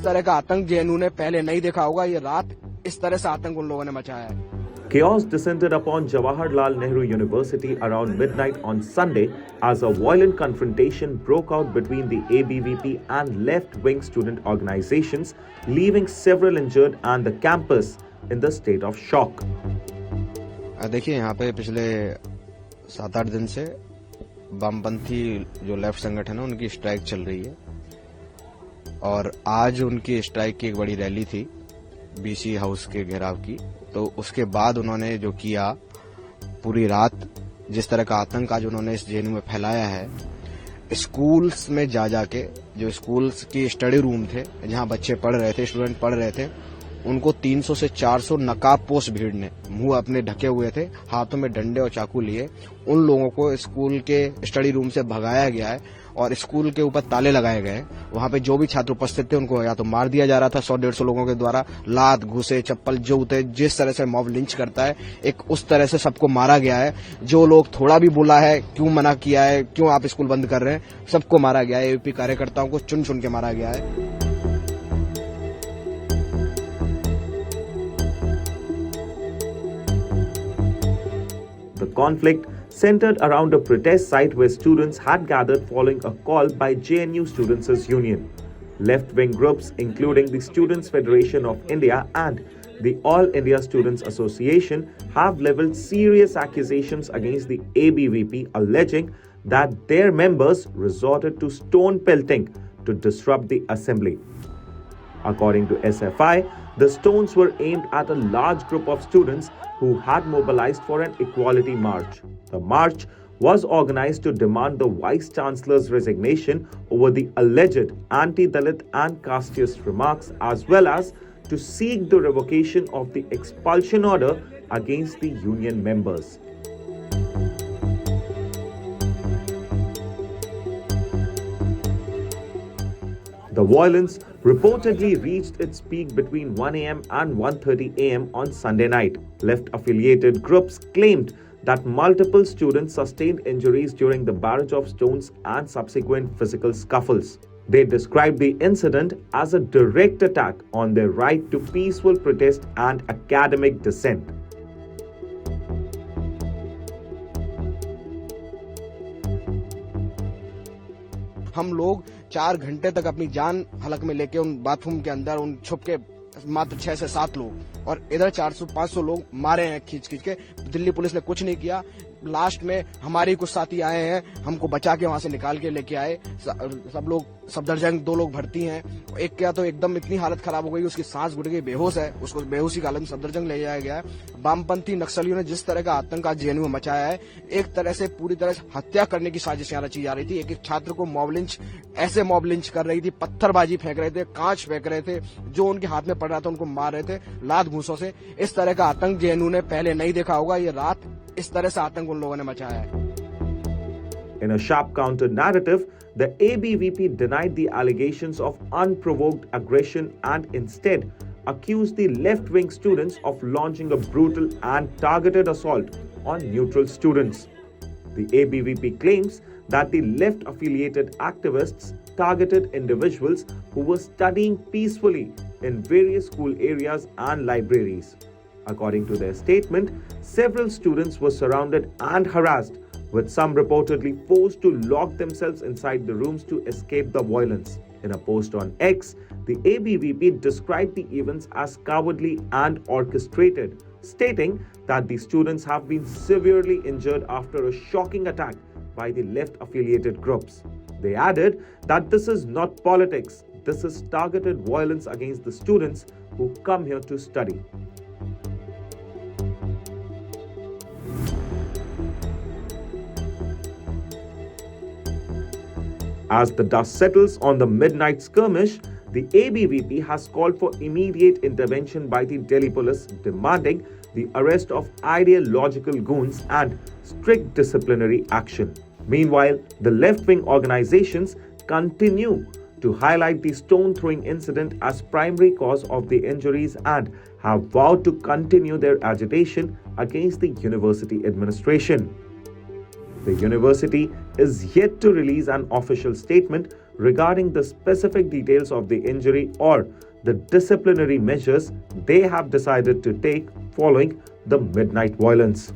तरह का आतंक जेएनयू ने पहले नहीं देखा होगा। ये रात इस तरह से आतंक उन लोगों ने मचाया है। Chaos descended upon Jawaharlal Nehru University around midnight on Sunday as a violent confrontation broke out between the ABVP and left-wing student organizations, leaving several injured and the campus in the state of shock. देखिए, यहाँ पे पिछले 7-8 दिन से वामपंथी जो left संगठन है उनकी स्ट्राइक चल रही है और आज उनकी स्ट्राइक की एक बड़ी रैली थी बीसी हाउस के घेराव की। तो उसके बाद उन्होंने जो किया, पूरी रात जिस तरह का आतंक आज उन्होंने इस जेएनयू में फैलाया है, स्कूल्स में जा जाके, जो स्कूल्स की स्टडी रूम थे जहां बच्चे पढ़ रहे थे, स्टूडेंट पढ़ रहे थे, उनको 300 से 400 नकाबपोश भीड़ ने, मुंह अपने ढके हुए थे, हाथों में डंडे और चाकू लिए, उन लोगों को स्कूल के स्टडी रूम से भगाया गया है और स्कूल के ऊपर ताले लगाए गए। वहां पे जो भी छात्र उपस्थित थे उनको या तो मार दिया जा रहा था 100-150 लोगों के द्वारा, लात, घुसे, चप्पल, जूते, जिस तरह से मॉब लिंच करता है एक उस तरह से सबको मारा गया है। जो लोग थोड़ा भी बोला है, क्यों मना किया है, क्यों आप स्कूल बंद कर रहे हैं, सबको मारा गया है। एबीवीपी कार्यकर्ताओं को चुन चुन के मारा गया है। The conflict centered around a protest site where students had gathered following a call by JNU Students' Union. Left-wing groups, including the Students' Federation of India and the All India Students Association, have leveled serious accusations against the ABVP, alleging that their members resorted to stone pelting to disrupt the assembly. According to SFI, the stones were aimed at a large group of students who had mobilized for an equality march. The march was organized to demand the Vice Chancellor's resignation over the alleged anti-Dalit and casteist remarks, as well as to seek the revocation of the expulsion order against the union members. The violence reportedly reached its peak between 1 a.m. and 1:30 a.m. on Sunday night. Left-affiliated groups claimed that multiple students sustained injuries during the barrage of stones and subsequent physical scuffles. They described the incident as a direct attack on their right to peaceful protest and academic dissent. हम लोग 4 घंटे तक अपनी जान हलक में लेके उन बाथरूम के अंदर उन छुप के मात्र 6 से 7 लोग, और इधर 400-500 लोग मारे हैं खींच के। दिल्ली पुलिस ने कुछ नहीं किया। लास्ट में हमारे कुछ साथी आए हैं, हमको बचा के वहां से निकाल के लेके आए। सब लोग सफदरजंग 2 लोग भर्ती हैं। एक क्या तो एकदम इतनी हालत खराब हो गई, उसकी सांस घुट गई, बेहोश है, उसको बेहोशी की हालत में सफदरजंग ले जाया गया है। वामपंथी नक्सलियों ने जिस तरह का आतंक आज जेएनयू में मचाया है, एक तरह से पूरी तरह से हत्या करने की साजिश यहाँ रची जा रही थी। एक छात्र को मॉब लिंच, ऐसे मॉब लिंच कर रही थी, पत्थरबाजी फेंक रहे थे, कांच फेंक रहे थे, जो उनके हाथ में पड़ रहा था उनको मार रहे थे लात घूसों से। इस तरह का आतंक जेएनयू ने पहले नहीं देखा होगा। ये रात इस तरह से आतंक उन लोगों ने मचाया है। In a sharp counter narrative, the ABVP denied the allegations of unprovoked aggression and instead accused the left-wing students of launching a brutal and targeted assault on neutral students. The ABVP claims that the left-affiliated activists targeted individuals who were studying peacefully in various school areas and libraries. According to their statement, several students were surrounded and harassed, with some reportedly forced to lock themselves inside the rooms to escape the violence. In a post on X, the ABVP described the events as cowardly and orchestrated, stating that the students have been severely injured after a shocking attack by the left-affiliated groups. They added that this is not politics, this is targeted violence against the students who come here to study. As the dust settles on the midnight skirmish, the ABVP has called for immediate intervention by the Delhi police, demanding the arrest of ideological goons and strict disciplinary action. Meanwhile, the left-wing organizations continue to highlight the stone-throwing incident as primary cause of the injuries and have vowed to continue their agitation against the university administration. The university is yet to release an official statement, regarding the specific details of the injury or the disciplinary measures they have decided to take following the midnight violence.